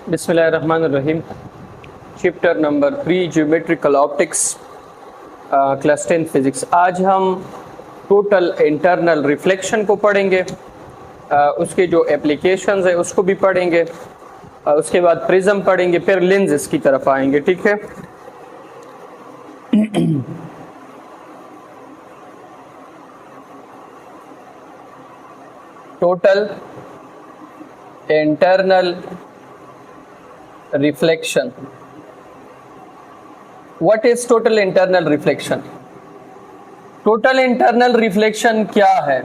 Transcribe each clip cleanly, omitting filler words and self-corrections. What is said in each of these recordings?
बिस्मिल्लाहिर्रहमानिर्रहीम। Chapter number 3 geometrical optics, class 10 physics. आज हम टोटल इंटरनल रिफ्लेक्शन को पढ़ेंगे, उसके जो एप्लीकेशंस है उसको भी पढ़ेंगे, उसके बाद प्रिज्म पढ़ेंगे, फिर लेंसेज की तरफ आएंगे। ठीक है। Total internal reflection. What is total internal reflection? Total internal reflection क्या है?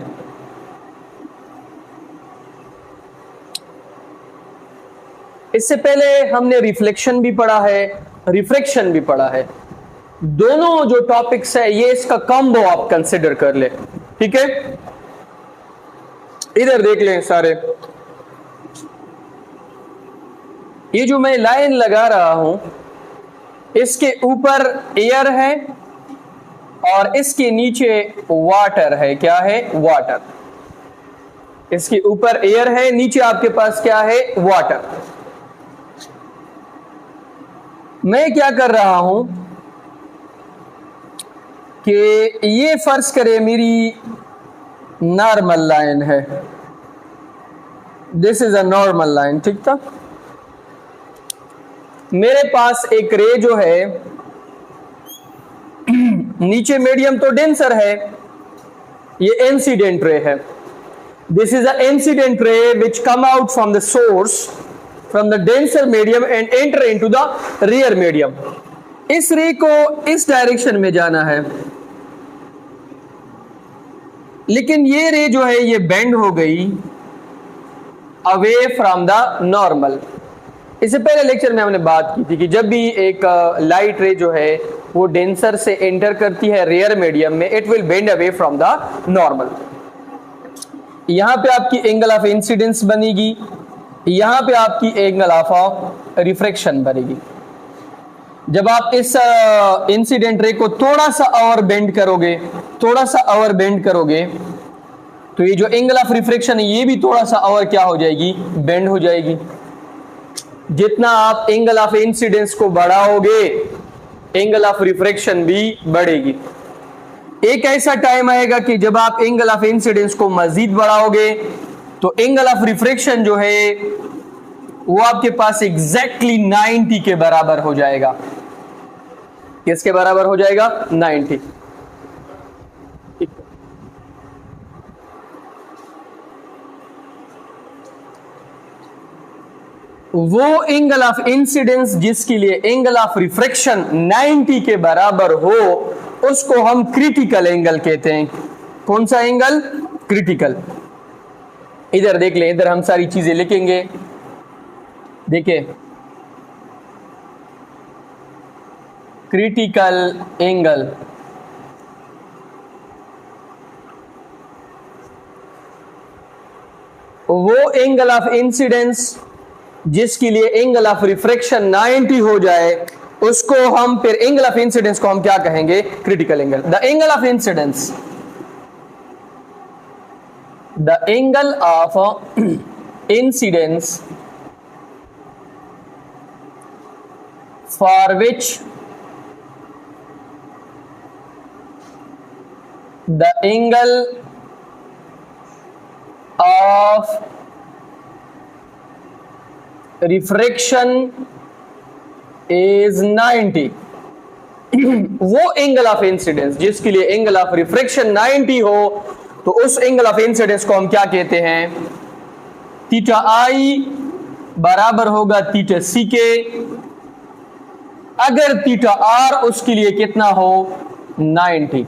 इससे पहले हमने रिफ्लेक्शन भी पढ़ा है, रिफ्रैक्शन भी पढ़ा है। दोनों जो टॉपिक्स है ये इसका कॉम्बो आप कंसिडर कर ले। ठीक है, इधर देख लें सारे। ये जो मैं लाइन लगा रहा हूं इसके ऊपर एयर है और इसके नीचे वाटर है। क्या है? वाटर। इसके ऊपर एयर है, नीचे आपके पास क्या है? वाटर। मैं क्या कर रहा हूं कि ये फर्ज करे मेरी नॉर्मल लाइन है, this is a normal line. ठीक था। मेरे पास एक रे जो है, मीडियम मीडियम तो डेंसर है, ये इंसिडेंट रे है। This is a incident ray which come out from the source from the denser medium and enter into the rear medium. इस रे को इस डायरेक्शन में जाना है, लेकिन ये रे जो है ये बेंड हो गई अवे फ्रॉम द नॉर्मल। इससे पहले लेक्चर में हमने बात की थी कि जब भी एक लाइट रे जो है वो डेंसर से एंटर करती है रियर मीडियम में, it will bend away from the normal. यहां पे आपकी एंगल ऑफ इंसिडेंस बनेगी, यहां पे आपकी एंगल ऑफ रिफ्रैक्शन बनेगी। जब आप इस इंसिडेंट रे को थोड़ा सा और बेंड करोगे, थोड़ा सा और बेंड करोगे, तो ये जो एंगल ऑफ रिफ्रैक्शन है ये भी थोड़ा सा और क्या हो जाएगी? बेंड हो जाएगी। जितना आप एंगल ऑफ इंसिडेंस को बढ़ाओगे, एंगल ऑफ रिफ्रैक्शन भी बढ़ेगी। एक ऐसा टाइम आएगा कि जब आप एंगल ऑफ इंसिडेंस को मजीद बढ़ाओगे तो एंगल ऑफ रिफ्रैक्शन जो है वो आपके पास एग्जैक्टली 90 के बराबर हो जाएगा। किसके बराबर हो जाएगा? 90। वो एंगल ऑफ इंसिडेंस जिसके लिए एंगल ऑफ रिफ्रैक्शन 90 के बराबर हो उसको हम क्रिटिकल एंगल कहते हैं। कौन सा एंगल? क्रिटिकल। इधर देख लें, इधर हम सारी चीजें लिखेंगे। देखिए, क्रिटिकल एंगल वो एंगल ऑफ इंसिडेंस जिसके लिए एंगल ऑफ रिफ्रैक्शन 90 हो जाए उसको हम फिर एंगल ऑफ इंसिडेंस को हम क्या कहेंगे? Critical angle. The angle of incidence, the angle of incidence for which the angle of refraction is 90। वो एंगल ऑफ इंसिडेंस जिसके लिए एंगल ऑफ रिफ्रैक्शन 90 हो तो उस एंगल ऑफ इंसिडेंस को हम क्या कहते हैं? थीटा आई बराबर होगा थीटा सी के, अगर थीटा आर उसके लिए कितना हो? 90।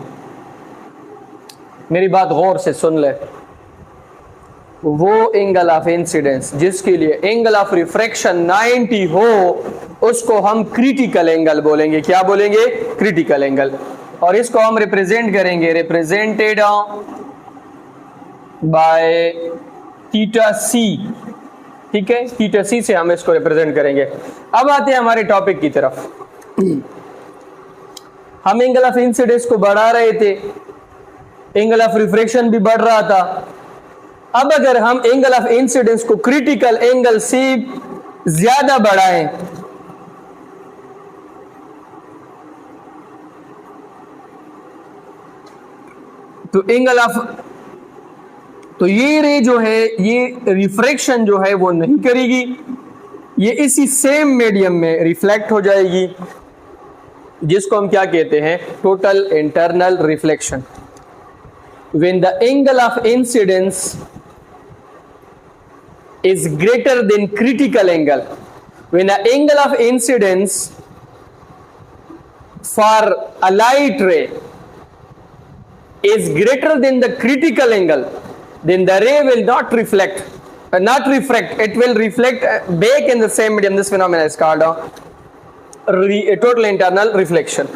मेरी बात गौर से सुन ले। वो एंगल ऑफ इंसिडेंस जिसके लिए एंगल ऑफ रिफ्रैक्शन 90 हो उसको हम क्रिटिकल एंगल बोलेंगे। क्या बोलेंगे? Critical angle. और इसको हम रिप्रेजेंट करेंगे, रिप्रेजेंटेड बाय थीटा सी। ठीक है, थीटा सी से हम इसको रिप्रेजेंट करेंगे। अब आते हैं हमारे टॉपिक की तरफ। हम एंगल ऑफ इंसिडेंस को बढ़ा रहे थे, एंगल ऑफ रिफ्रैक्शन भी बढ़ रहा था। अब अगर हम एंगल ऑफ इंसिडेंस को क्रिटिकल एंगल से ज्यादा बढ़ाएं तो एंगल ऑफ, तो ये रे जो है ये रिफ्रैक्शन जो है वो नहीं करेगी, ये इसी सेम मीडियम में रिफ्लेक्ट हो जाएगी, जिसको हम क्या कहते हैं, total internal reflection. When the angle of incidence is greater than critical angle, when the angle of incidence for a light ray is greater than the critical angle, then the ray will not reflect, not refract, it will reflect back in the same medium. This phenomenon is called a total internal reflection.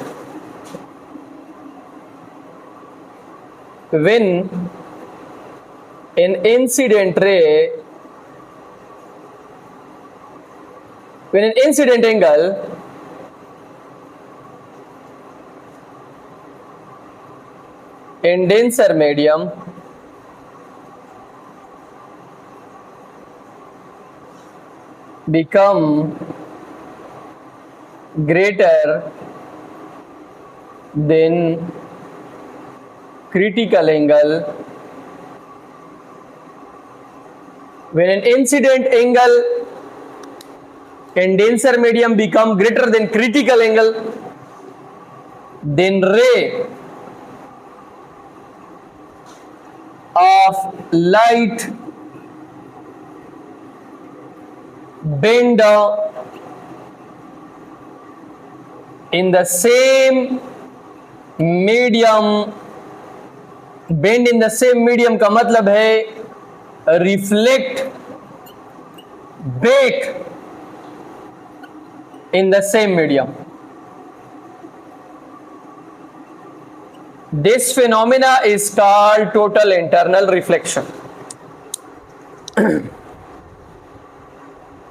When an incident ray, when an incident angle in denser medium become greater than critical angle, when an incident angle in denser medium become greater than critical angle, then ray of light bend in the same medium, bend in the same medium का मतलब है reflect back in the same medium. This phenomena is called total internal reflection.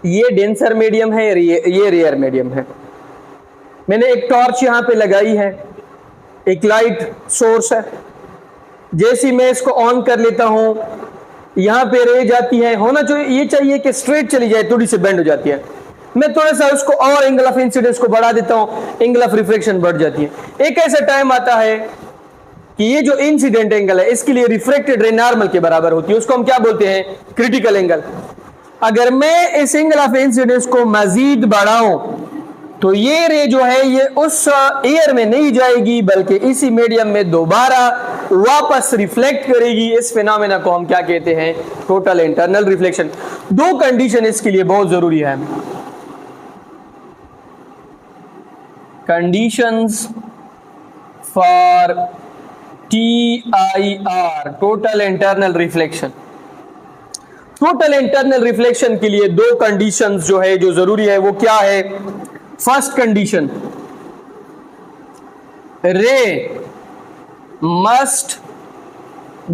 ये denser medium है, ये rare medium है। मैंने एक torch यहां पे लगाई है, एक लाइट सोर्स है, जैसे मैं इसको ऑन कर लेता हूं यहां पे रे जाती है, होना जो ये चाहिए कि स्ट्रेट चली जाए, थोड़ी सी बेंड हो जाती है, मैं थोड़ा सा उसको और एंगल ऑफ इंसिडेंस को बढ़ा देता हूं, एंगल ऑफ रिफ्लेक्शन बढ़ जाती है। एक ऐसा टाइम आता है कि ये जो इंसिडेंट एंगल है इसके लिए रिफ्रेक्टेड रे नॉर्मल के बराबर होती है, उसको हम क्या बोलते हैं, क्रिटिकल एंगल। अगर मैं इस एंगल ऑफ इंसिडेंस को मजीद बढ़ाऊं तो ये रे जो है ये उस एयर में नहीं जाएगी बल्कि इसी मीडियम में दोबारा वापस रिफ्लेक्ट करेगी। इस फिनोमेना को हम क्या कहते हैं, टोटल इंटरनल रिफ्लेक्शन। दो कंडीशन इसके लिए बहुत जरूरी है। Conditions for TIR, total internal reflection. Total internal reflection के लिए दो कंडीशंस जो है जो जरूरी है वो क्या है। First condition, ray must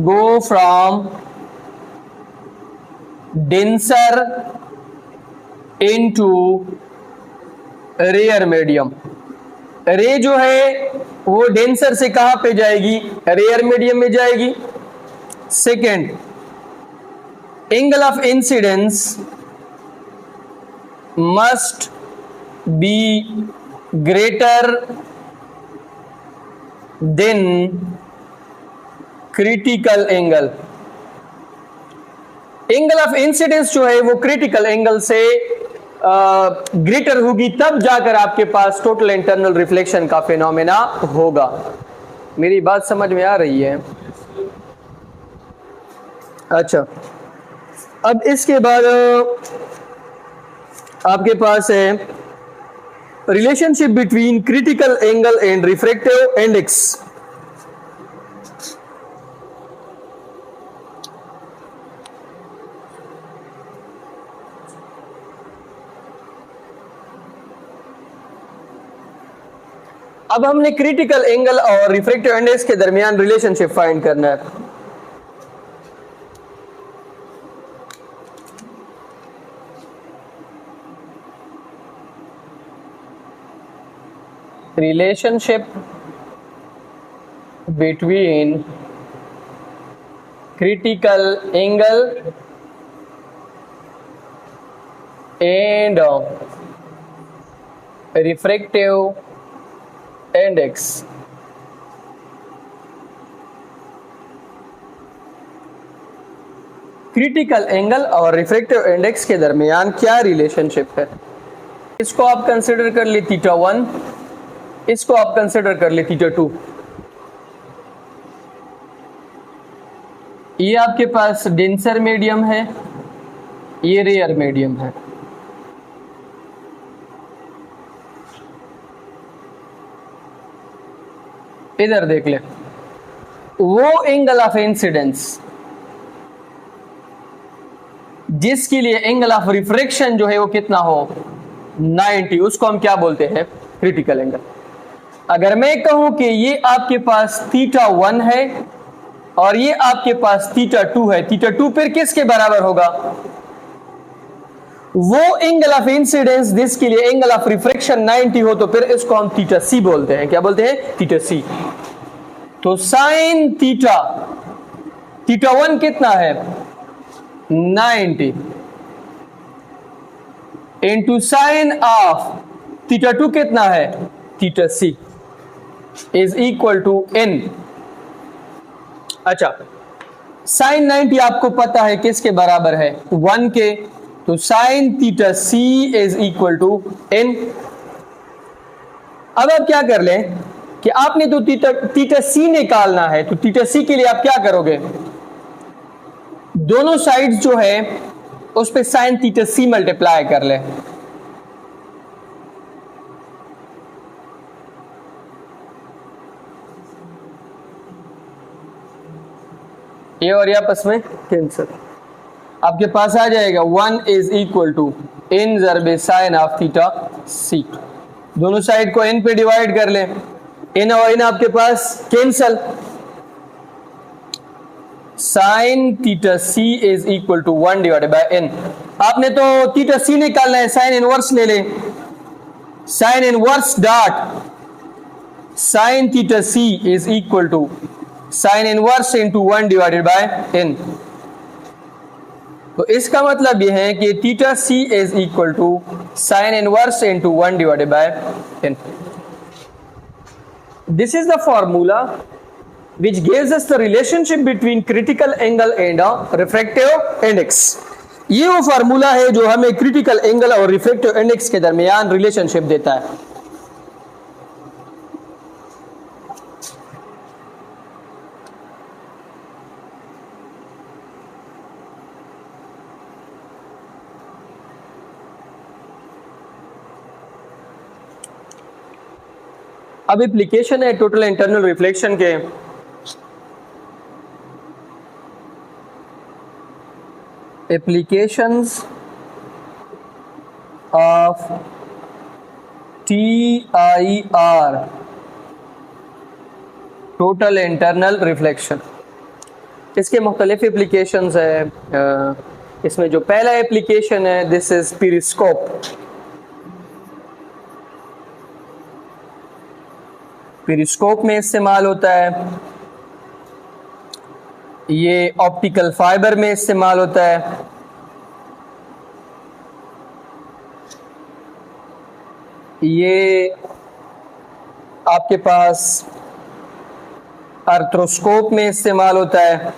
go from denser into rarer medium. Ray जो है वो डेंसर से कहां पे जाएगी, रेयर मीडियम में जाएगी। Second, angle of incidence must be greater than critical angle. Angle of incidence जो है वो क्रिटिकल एंगल से ग्रेटर होगी, तब जाकर आपके पास टोटल इंटरनल रिफ्लेक्शन का फिनोमेना होगा। मेरी बात समझ में आ रही है? अच्छा, अब इसके बाद आपके पास है relationship between critical angle and refractive index. अब हमने क्रिटिकल एंगल और रिफ्रैक्टिव इंडेक्स के दरमियान रिलेशनशिप फाइंड करना है। relationship between critical angle and refractive index. Critical angle और रिफ्रैक्टिव इंडेक्स के दरमियान क्या रिलेशनशिप है? इसको आप कंसिडर कर ले θ1, इसको आप कंसिडर कर ले θ2। ये आपके पास डेंसर मीडियम है, ये रेयर मीडियम है। इधर देख ले, वो एंगल ऑफ इंसिडेंस जिसके लिए एंगल ऑफ रिफ्रैक्शन जो है वो कितना हो 90, उसको हम क्या बोलते हैं? Critical angle. अगर मैं कहूं कि ये आपके पास θ1 है और ये आपके पास θ2 है, θ2 फिर किसके बराबर होगा? वो एंगल ऑफ इंसिडेंस जिसके लिए एंगल ऑफ रिफ्रैक्शन 90 हो, तो फिर इसको हम θc बोलते हैं। क्या बोलते हैं? θc। तो साइन थीटा, θ1 कितना है 90 इंटू साइन ऑफ θ2 कितना है θc is equal to n। अच्छा, साइन 90 आपको पता है किसके बराबर है? 1 के। तो sine θc is equal to n। अब आप क्या कर लें कि आपने तो θc निकालना है, तो θc के लिए आप क्या करोगे? दोनों साइड्स जो है उस पे साइन θc मल्टीप्लाई कर ले। ये और ये आपस में कैंसिल, आपके पास आ जाएगा 1 इज इक्वल टू n ज़रबे साइन ऑफ θc। दोनों साइड को n पे डिवाइड कर ले, n और n आपके पास cancel. Sine θc is equal to 1 divided by n। आपने तो θc निकालना है, साइन इनवर्स ले ले। Sine inverse dot sine θc is equal to sine inverse into 1 divided by n। तो इसका मतलब यह है कि θc is equal to sine inverse into 1 divided by n। This is the formula which gives us the relationship between critical angle and refractive index। ये वो formula है जो हमें क्रिटिकल एंगल और रिफ्रैक्टिव इंडेक्स के दरमियान रिलेशनशिप देता है। अब एप्लीकेशन है टोटल इंटरनल रिफ्लेक्शन के। Applications of TIR total internal reflection, इसके मुख्तलिफ एप्लीकेशंस है। इसमें जो पहला एप्लीकेशन है दिस इज पेरिस्कोप। पेरिस्कोप में इस्तेमाल होता है, ये ऑप्टिकल फाइबर में इस्तेमाल होता है। ये आपके पास आर्थ्रोस्कोप में इस्तेमाल होता है।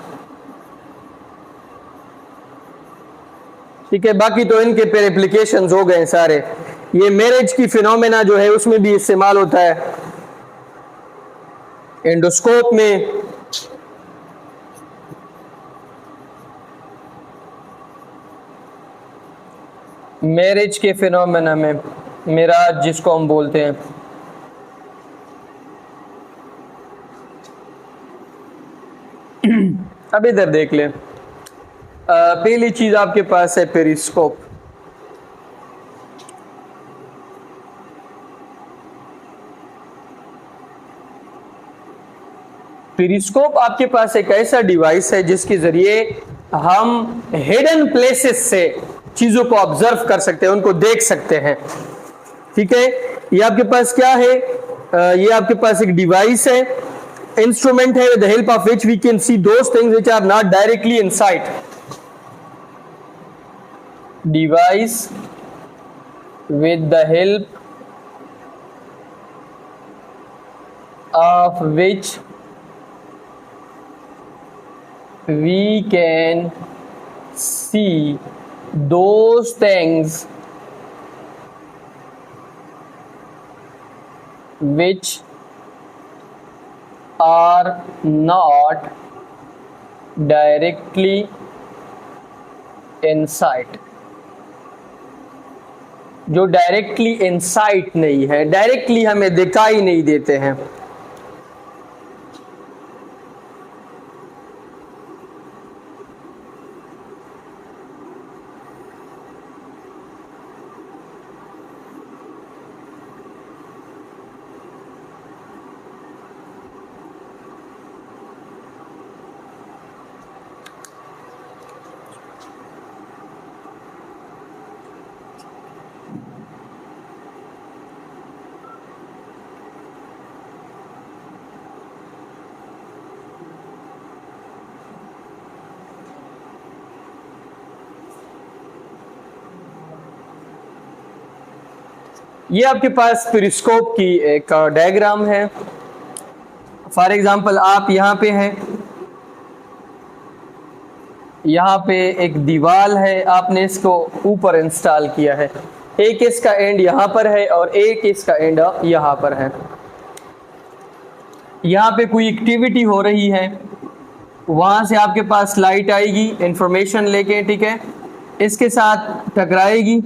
ठीक है, बाकी तो इनके फिर एप्लीकेशंस हो गए सारे। ये मैरिज की फिनोमेना जो है उसमें भी इस्तेमाल होता है, एंडोस्कोप में। मैरिज के फिनोमेना में, मिराज जिसको हम बोलते हैं। अब इधर देख ले, पहली चीज आपके पास है पेरिस्कोप। पेरिस्कोप आपके पास एक ऐसा डिवाइस है जिसके जरिए हम हिडन प्लेसेस से चीजों को ऑब्जर्व कर सकते हैं, उनको देख सकते हैं। ठीक है, ये आपके पास क्या है? ये आपके पास एक डिवाइस है, इंस्ट्रूमेंट है, with the help of which we can see those things which are not directly in sight. Device with the help of which we can see those things which are not directly in sight। जो directly in site नहीं है, directly हमें दिखाई नहीं देते हैं। ये आपके पास पेरिस्कोप की एक डायग्राम है। फॉर एग्जांपल आप यहाँ पे हैं, यहाँ पे एक दीवार है, आपने इसको ऊपर इंस्टॉल किया है। एक इसका एंड यहाँ पर है और एक इसका एंड यहाँ पर है। यहाँ पे कोई एक्टिविटी हो रही है, वहाँ से आपके पास लाइट आएगी इंफॉर्मेशन लेके, ठीक है, इसके साथ टकराएगी,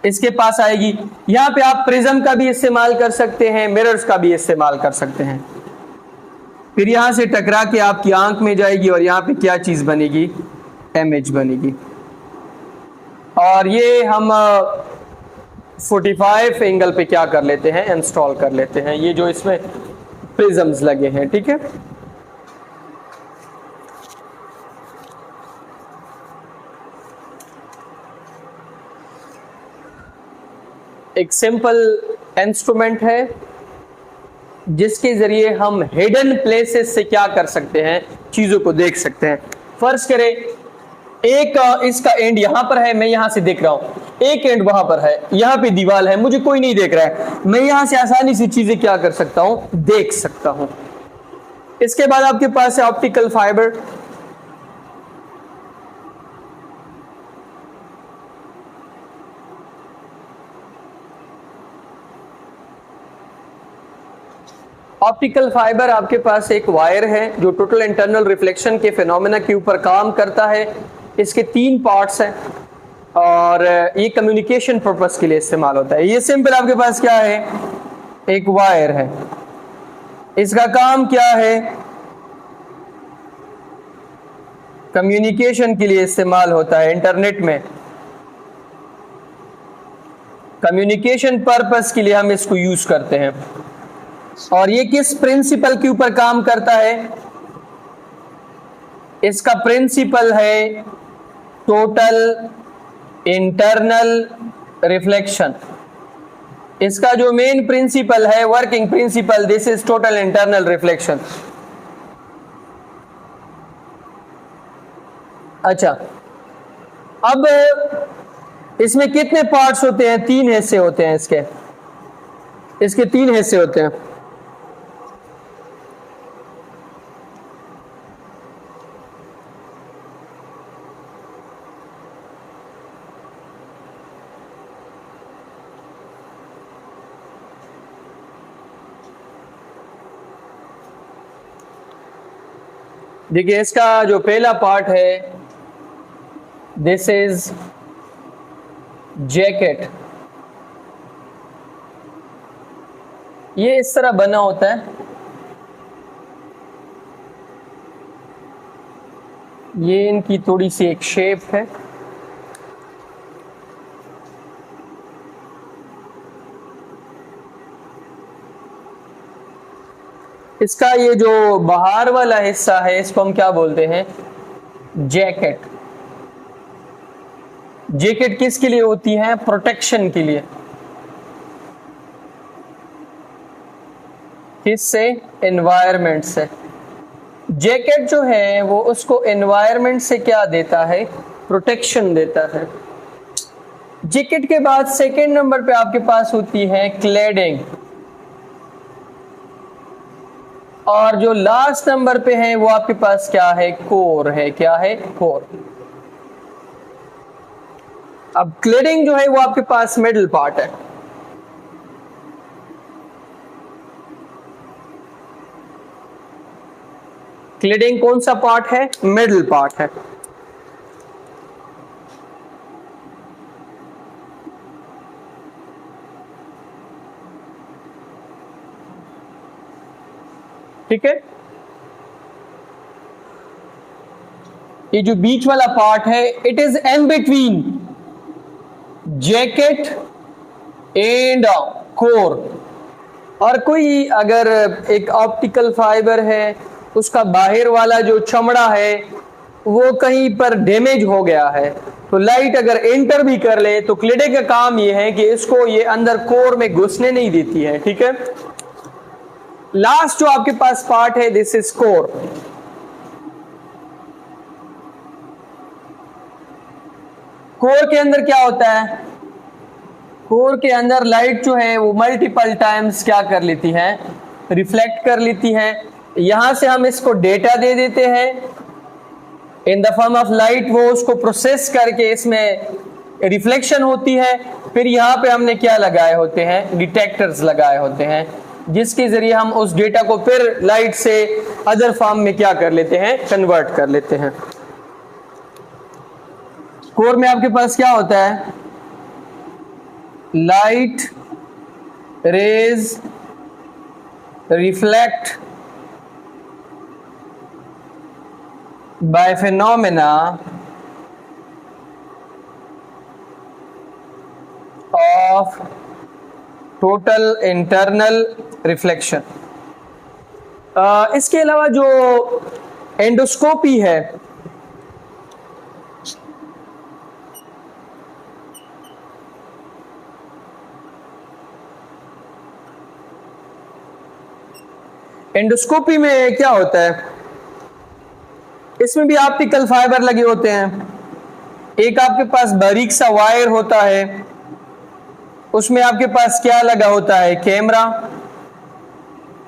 इसके पास आएगी। यहाँ पे आप प्रिज्म का भी इस्तेमाल कर सकते हैं, मिरर्स का भी इस्तेमाल कर सकते हैं। फिर यहाँ से टकरा के आपकी आंख में जाएगी और यहाँ पे क्या चीज बनेगी, इमेज बनेगी। और ये हम 45 एंगल पे क्या कर लेते हैं, इंस्टॉल कर लेते हैं, ये जो इसमें प्रिज्म्स लगे हैं, ठीक है। एक सिंपल इंस्ट्रूमेंट है जिसके जरिए हम हिडन प्लेसेस से क्या कर सकते हैं, चीजों को देख सकते हैं। फर्ज करें एक इसका एंड यहां पर है, मैं यहां से देख रहा हूं, एक एंड वहां पर है, यहां पे दीवार है, मुझे कोई नहीं देख रहा है, मैं यहां से आसानी से चीजें क्या कर सकता हूं, देख सकता हूं। इसके बाद आपके पास है ऑप्टिकल फाइबर। ऑप्टिकल फाइबर आपके पास एक वायर है जो टोटल इंटरनल रिफ्लेक्शन के फिनोमेना के ऊपर काम करता है। इसके 3 पार्ट्स हैं और ये कम्युनिकेशन पर्पस के लिए इस्तेमाल होता है। ये सिंपल आपके पास क्या है, एक वायर है, इसका काम क्या है, कम्युनिकेशन के लिए इस्तेमाल होता है। इंटरनेट में कम्युनिकेशन पर्पस के लिए हम इसको यूज करते हैं। और ये किस प्रिंसिपल के ऊपर काम करता है, इसका प्रिंसिपल है टोटल इंटरनल रिफ्लेक्शन। इसका जो मेन प्रिंसिपल है, working principle, this is total internal reflection. अच्छा, अब इसमें कितने पार्ट्स होते हैं, 3 हिस्से होते हैं इसके 3 हिस्से होते हैं। देखिए इसका जो पहला पार्ट है, दिस इज जैकेट। ये इस तरह बना होता है, ये इनकी थोड़ी सी एक शेप है। इसका ये जो बाहर वाला हिस्सा है इसको हम क्या बोलते हैं, जैकेट। जैकेट किसके लिए होती है, प्रोटेक्शन के लिए। किससे, एनवायरनमेंट से। जैकेट जो है वो उसको एनवायरनमेंट से क्या देता है, प्रोटेक्शन देता है। जैकेट के बाद सेकेंड नंबर पे आपके पास होती है क्लैडिंग, और जो लास्ट नंबर पे है वो आपके पास क्या है, कोर है। क्या है, कोर। अब क्लैडिंग जो है वो आपके पास मिडिल पार्ट है। क्लैडिंग कौन सा पार्ट है, मिडिल पार्ट है। ठीक है, ये जो बीच वाला पार्ट है it is in between jacket and core. और कोई अगर एक ऑप्टिकल फाइबर है, उसका बाहर वाला जो चमड़ा है वो कहीं पर डैमेज हो गया है, तो लाइट अगर एंटर भी कर ले तो क्लैडिंग का काम ये है कि इसको ये अंदर कोर में घुसने नहीं देती है। ठीक है, लास्ट जो आपके पास पार्ट है दिस इज कोर। कोर के अंदर क्या होता है, कोर के अंदर लाइट जो है वो मल्टीपल टाइम्स क्या कर लेती है, रिफ्लेक्ट कर लेती है। यहां से हम इसको डेटा दे देते हैं in the form of light, वो उसको प्रोसेस करके इसमें रिफ्लेक्शन होती है। फिर यहाँ पे हमने क्या लगाए होते हैं, डिटेक्टर्स लगाए होते हैं, जिसके जरिए हम उस डेटा को फिर लाइट से अदर फॉर्म में क्या कर लेते हैं, कन्वर्ट कर लेते हैं। कोर में आपके पास क्या होता है, light rays reflect by phenomena of total internal reflection। इसके अलावा जो एंडोस्कोपी है, एंडोस्कोपी में क्या होता है, इसमें भी ऑप्टिकल फाइबर लगे होते हैं। एक आपके पास बारीक सा वायर होता है, उसमें आपके पास क्या लगा होता है, कैमरा,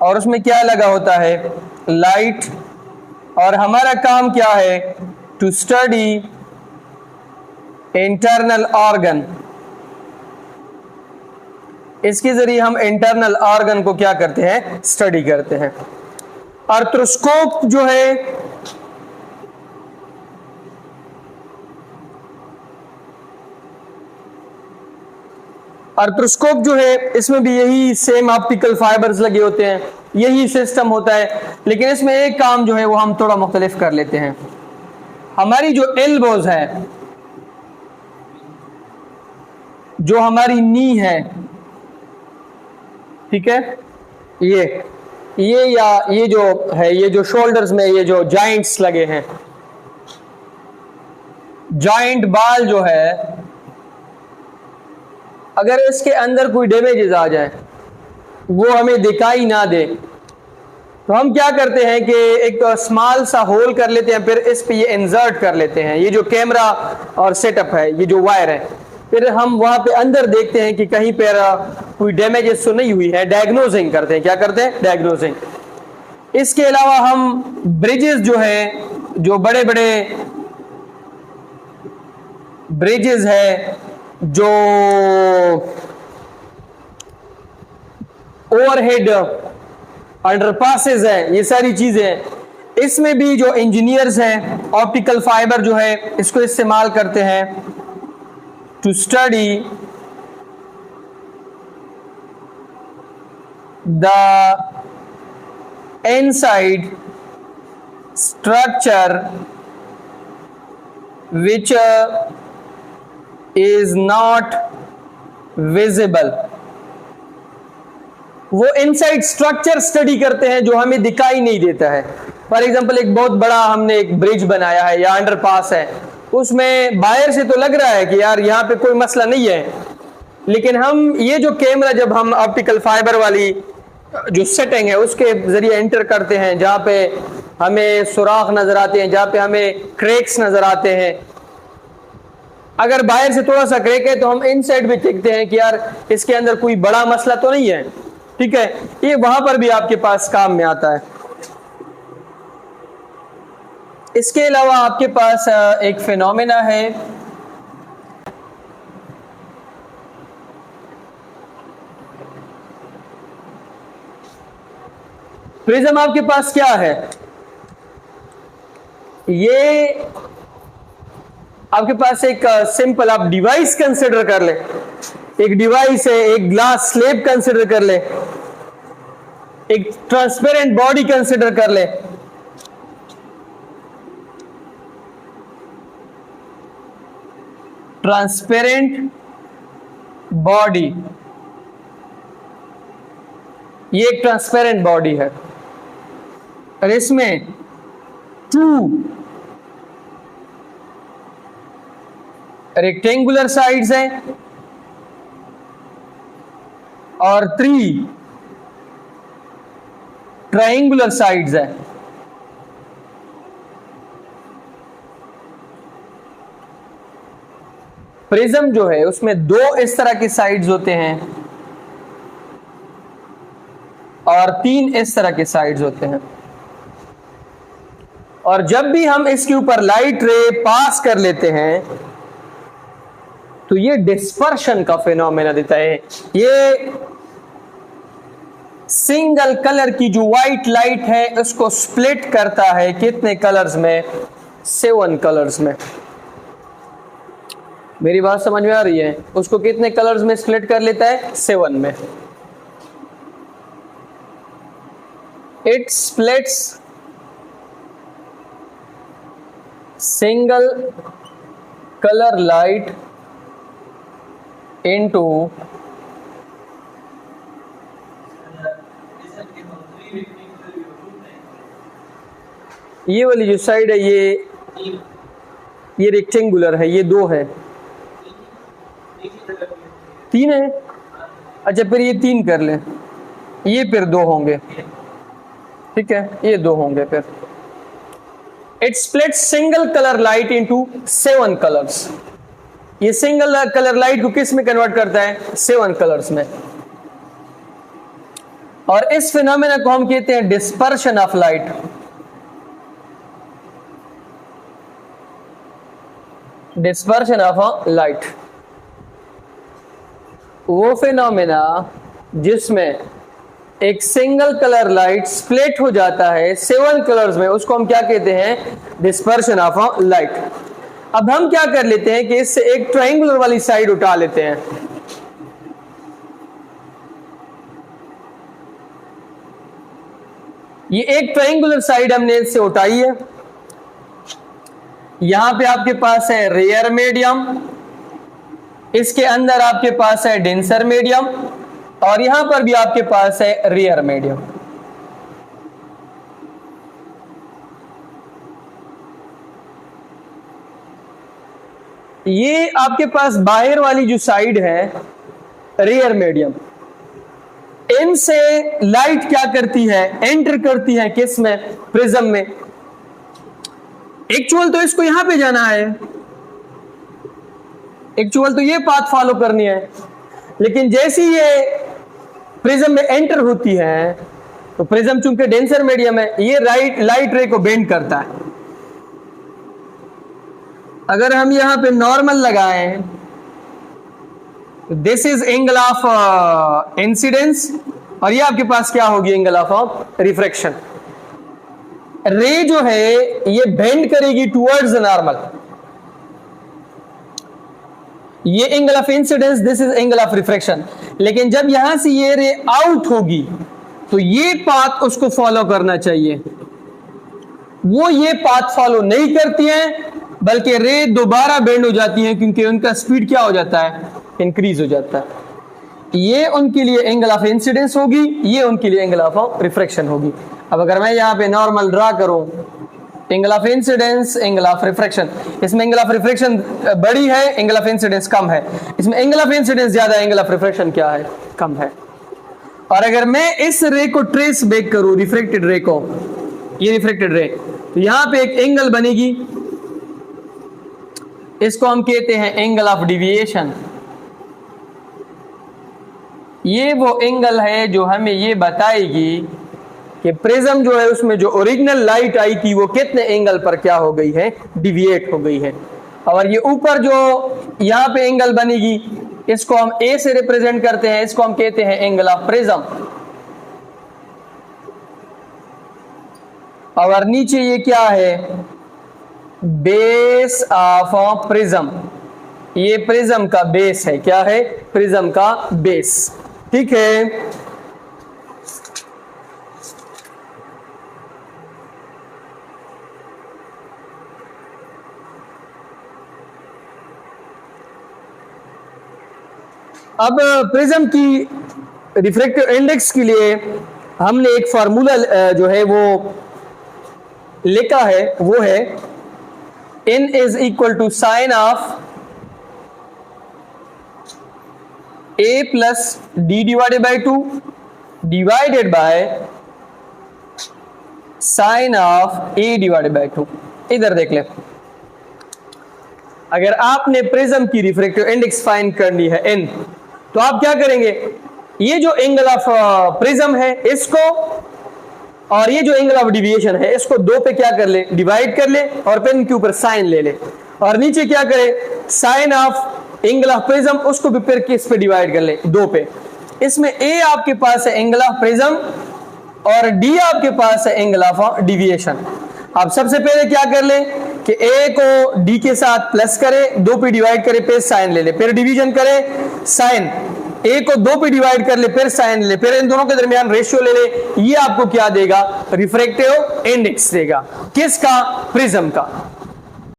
और उसमें क्या लगा होता है, लाइट। और हमारा काम क्या है, टू स्टडी इंटरनल ऑर्गन। इसके जरिए हम इंटरनल ऑर्गन को क्या करते हैं, स्टडी करते हैं। आर्थ्रोस्कोप जो है आर्थ्रोस्कोप जो है, इसमें भी यही सेम ऑप्टिकल फाइबर्स लगे होते हैं, यही सिस्टम होता है, लेकिन इसमें एक काम जो है वो हम थोड़ा मुख्तलिफ कर लेते हैं। हमारी जो एल्बोज है, जो हमारी नी है, ठीक है, ये जो है, ये जो शोल्डर्स में ये जो जॉइंट्स लगे हैं, जॉइंट बाल जो है, अगर इसके अंदर कोई डैमेजेस आ जाए, वो हमें दिखाई ना दे, तो हम क्या करते हैं कि एक स्मॉल सा होल कर लेते हैं, फिर इस पे ये इंसर्ट कर लेते हैं, ये जो कैमरा और सेटअप है, ये जो वायर है, फिर हम वहां पे अंदर देखते हैं कि कहीं पर कोई डैमेजेस तो नहीं हुई है, डायग्नोजिंग करते हैं। क्या करते हैं, डायग्नोजिंग। इसके अलावा हम ब्रिजेस जो है, जो बड़े बड़े ब्रिजेस है, जो ओवरहेड अंडरपासेस है, ये सारी चीजें, इसमें भी जो इंजीनियर्स हैं ऑप्टिकल फाइबर जो है इसको इस्तेमाल करते हैं to study the inside structure which is not visible। वो इनसाइड स्ट्रक्चर स्टडी करते हैं जो हमें दिखाई नहीं देता है। फॉर एग्जांपल, एक बहुत बड़ा हमने एक ब्रिज बनाया है या अंडरपास है, उसमें बाहर से तो लग रहा है कि यार यहाँ पे कोई मसला नहीं है, लेकिन हम ये जो कैमरा, जब हम ऑप्टिकल फाइबर वाली जो सेटिंग है उसके जरिए एंटर करते हैं, जहाँ पे हमें सुराख नजर आते हैं, जहाँ पे हमें क्रैक्स नजर आते हैं, अगर बाहर से थोड़ा सा क्रैक है तो हम इनसाइड भी देखते हैं कि यार इसके अंदर कोई बड़ा मसला तो नहीं है, ठीक है, ये वहां पर भी आपके पास काम में आता है। इसके अलावा आपके पास एक फिनोमेना है, प्रिज्म आपके पास क्या है, ये आपके पास एक सिंपल आप डिवाइस कंसिडर कर ले, एक डिवाइस है, एक ग्लास स्लेब कंसिडर कर ले, एक ट्रांसपेरेंट बॉडी कंसिडर कर ले। ट्रांसपेरेंट बॉडी, ये एक ट्रांसपेरेंट बॉडी है और इसमें 2 रेक्टेंगुलर साइड्स हैं और 3 ट्रायंगुलर साइड्स हैं। प्रिज्म जो है उसमें 2 इस तरह की साइड्स होते हैं और 3 इस तरह के साइड्स होते हैं, और जब भी हम इसके ऊपर लाइट रे पास कर लेते हैं तो ये डिस्पर्शन का फिनोमेना देता है। ये सिंगल कलर की जो व्हाइट लाइट है उसको स्प्लिट करता है कितने कलर्स में, 7 कलर्स में। मेरी बात समझ में आ रही है? उसको कितने कलर्स में स्प्लिट कर लेता है, 7 में। It splits single colour light into ये वाली जो साइड है ये रेक्टेंगुलर है, ये 2 है, 3 है। अच्छा फिर ये 3 कर ले, ये फिर 2 होंगे, ठीक है, ये 2 होंगे फिर। It splits single colour light into 7 colours. ये सिंगल कलर लाइट को किस में कन्वर्ट करता है, 7 कलर्स में। और इस फिनोमेना को हम कहते हैं dispersion of light. Dispersion of light वो फिनोमेना जिसमें एक सिंगल कलर लाइट स्प्लिट हो जाता है 7 कलर्स में, उसको हम क्या कहते हैं, डिस्पर्शन ऑफ लाइट। अब हम क्या कर लेते हैं कि इससे एक ट्रायंगुलर वाली साइड उठा लेते हैं। ये एक ट्रायंगुलर साइड हमने इससे उठाई है। यहां पे आपके पास है रेयर मीडियम, इसके अंदर आपके पास है डेंसर मीडियम, और यहां पर भी आपके पास है रेयर मीडियम। ये आपके पास बाहर वाली जो साइड है रेयर मीडियम, इनसे लाइट क्या करती है, एंटर करती है किस में, प्रिज्म में। एक्चुअल तो इसको यहां पे जाना है, एक्चुअल तो ये पाथ फॉलो करनी है, लेकिन जैसी ये प्रिज्म में एंटर होती है तो प्रिज्म चूंकि डेंसर मीडियम है, ये लाइट रे को बेंड करता है। अगर हम यहां पे नॉर्मल लगाएं, this is angle of incidence, और ये आपके पास क्या होगी, एंगल ऑफ रिफ्रैक्शन। रे जो है ये बेंड करेगी टुवर्ड्स नॉर्मल, ये angle of incidence, this is angle of refraction. लेकिन जब यहां से ये रे आउट होगी तो ये पाथ उसको फॉलो करना चाहिए, वो ये पाथ फॉलो नहीं करती हैं, बल्कि रे दोबारा बेंड हो जाती हैं, क्योंकि उनका स्पीड क्या हो जाता है, इंक्रीज हो जाता है। ये उनके लिए एंगल ऑफ इंसिडेंस होगी, ये उनके लिए एंगल ऑफ रिफ्रैक्शन होगी। अब अगर मैं यहाँ पे नॉर्मल ड्रा करूं, angle of incidence, angle of refraction, इसमें एंगल ऑफ रिफ्रैक्शन बड़ी है, एंगल ऑफ इंसिडेंस कम है, इसमें एंगल ऑफ इंसिडेंस ज्यादा है, एंगल ऑफ रिफ्रैक्शन क्या है, कम है। और अगर मैं इस रे को ट्रेस बैक करूं, रिफ्रैक्टेड रे को, ये रिफ्रैक्टेड रे, तो यहां पे एक एंगल बनेगी, इसको हम कहते हैं एंगल ऑफ डिविएशन। ये वो एंगल है जो हमें ये बताएगी कि प्रिज्म जो है उसमें जो ओरिजिनल लाइट आई थी वो कितने एंगल पर क्या हो गई है, डिविएट हो गई है। और ये ऊपर जो यहाँ पे एंगल बनेगी इसको हम ए से रिप्रेजेंट करते हैं, इसको हम कहते हैं एंगल ऑफ प्रिज्म। और नीचे ये क्या है, बेस ऑफ प्रिज्म। ये प्रिज्म का बेस है, क्या है, प्रिज्म का बेस। ठीक है, अब प्रिज्म की रिफ्रैक्टिव इंडेक्स के लिए हमने एक फार्मूला जो है वो लिखा है, वो है n is equal to sine of a plus D divided by 2 divided by sine of a divided by 2। इधर देख ले, अगर आपने प्रिज्म की रिफ्रैक्टिव इंडेक्स फाइंड करनी है n, तो आप क्या करेंगे, ये जो एंगल ऑफ प्रिज्म है इसको और ये जो एंगल ऑफ डिविएशन है इसको दो पे क्या कर ले, डिवाइड कर ले, और पेन के ऊपर साइन ले ले, और नीचे क्या करे, sine of angle of prism उसको भी फिर किस पे डिवाइड कर ले, दो पे। इसमें a आपके पास है एंगल ऑफ प्रिज्म और d आपके पास है एंगल ऑफ डिविएशन। आप सबसे पहले क्या कर ले कि a को d के साथ प्लस करे, दो पे डिवाइड करे, फिर साइन ले ले, फिर डिवीजन करे, साइन a को दो पे डिवाइड कर ले, फिर साइन ले, फिर इन दोनों के दरमियान रेशियो ले ले। ये आपको क्या देगा, रिफ्रैक्टिव इंडेक्स देगा, किसका, प्रिज्म का।